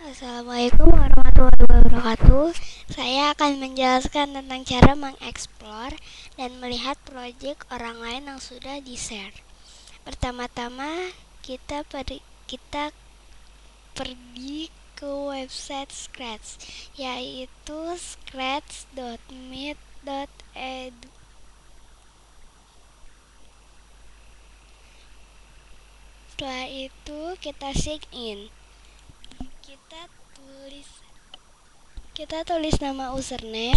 Assalamualaikum warahmatullahi wabarakatuh. Saya akan menjelaskan tentang cara mengeksplor dan melihat proyek orang lain yang sudah di-share. Pertama-tama kita pergi ke website Scratch, yaitu scratch.meet.edu. Setelah itu kita sign in. Kita tulis nama username,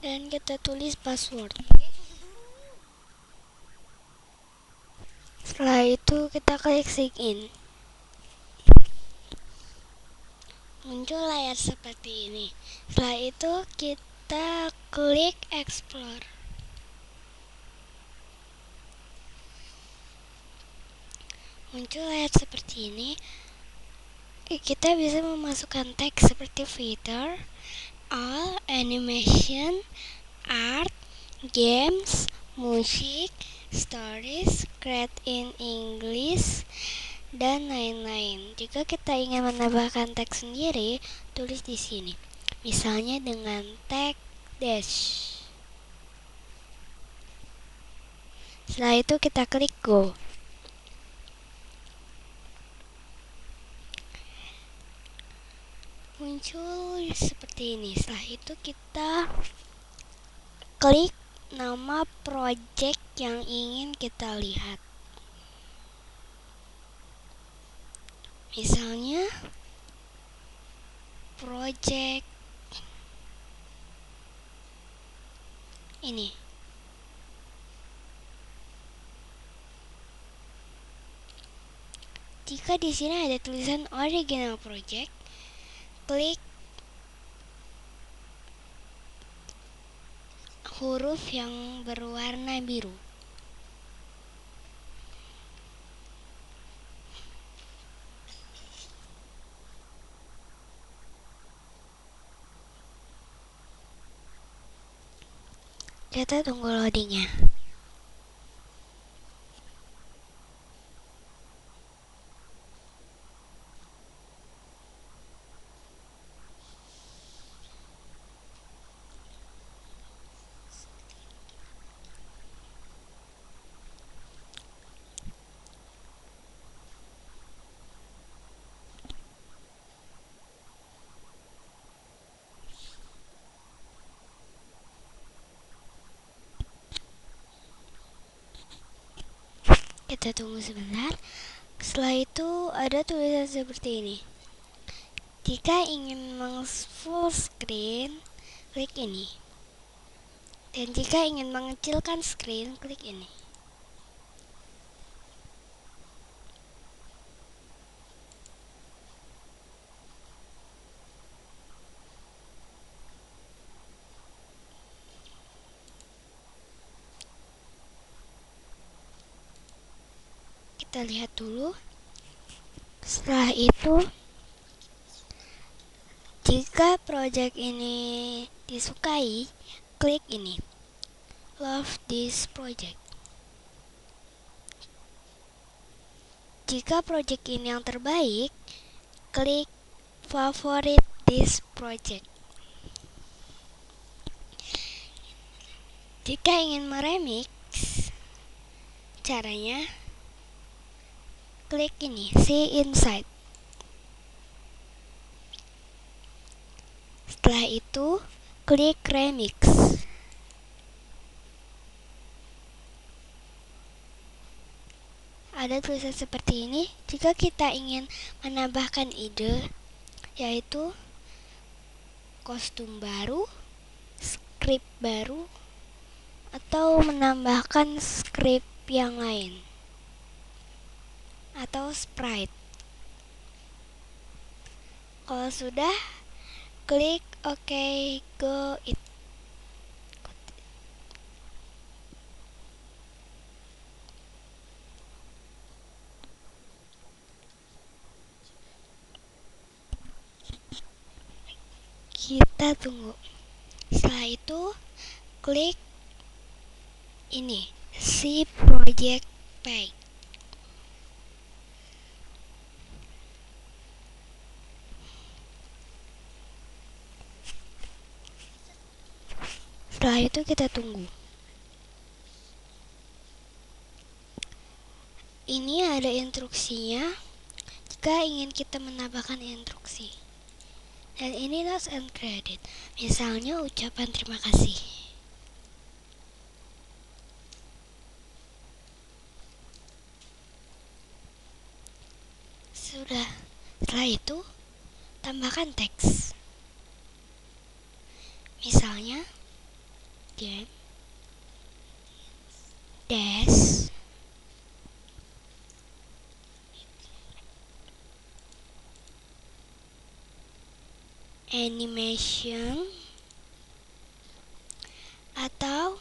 dan kita tulis password. Setelah itu kita klik sign in. Muncul layar seperti ini. Setelah itu kita klik explore. Muncul layar seperti ini. Kita bisa memasukkan teks seperti filter, all, animation, art, games, musik, stories, create in English, dan lain-lain. Jika kita ingin menambahkan teks sendiri, tulis di sini. Misalnya dengan tag dash. Setelah itu kita klik go. Muncul seperti ini. Setelah itu kita klik nama project yang ingin kita lihat. Misalnya project ini. Jika di sini ada tulisan original project, klik huruf yang berwarna biru. Kita tunggu loadingnya. Kita tunggu sebentar. Setelah itu ada tulisan seperti ini. Jika ingin full screen, klik ini. Dan jika ingin mengecilkan screen, klik ini. Kita lihat dulu. Setelah itu, jika project ini disukai, klik ini. Love this project. Jika project ini yang terbaik, klik favorite this project. Jika ingin meremix, caranya klik ini, see inside. Setelah itu, klik remix. Ada tulisan seperti ini. Jika kita ingin menambahkan ide, yaitu kostum baru, skrip baru, atau menambahkan skrip yang lain, atau sprite. Kalau sudah, klik OK, go it. Kita tunggu. Setelah Setelah itu klik ini, si project page. Setelah itu kita tunggu. Ini ada instruksinya jika ingin kita menambahkan instruksi. Dan ini notes and credit. Misalnya ucapan terima kasih. Sudah. Setelah itu tambahkan teks. Misalnya game dash animation atau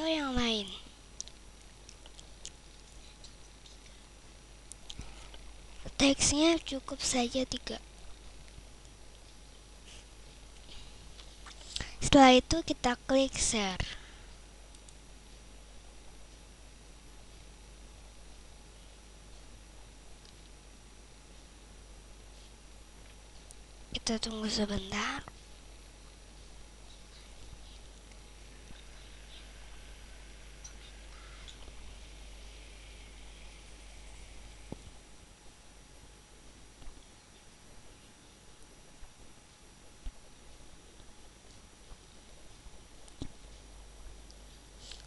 yang lain. Teksnya cukup saja 3. Setelah itu kita klik share. Kita tunggu sebentar.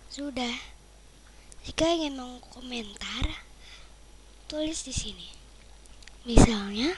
Sudah. Jika ingin mengkomentar, tulis di sini. Misalnya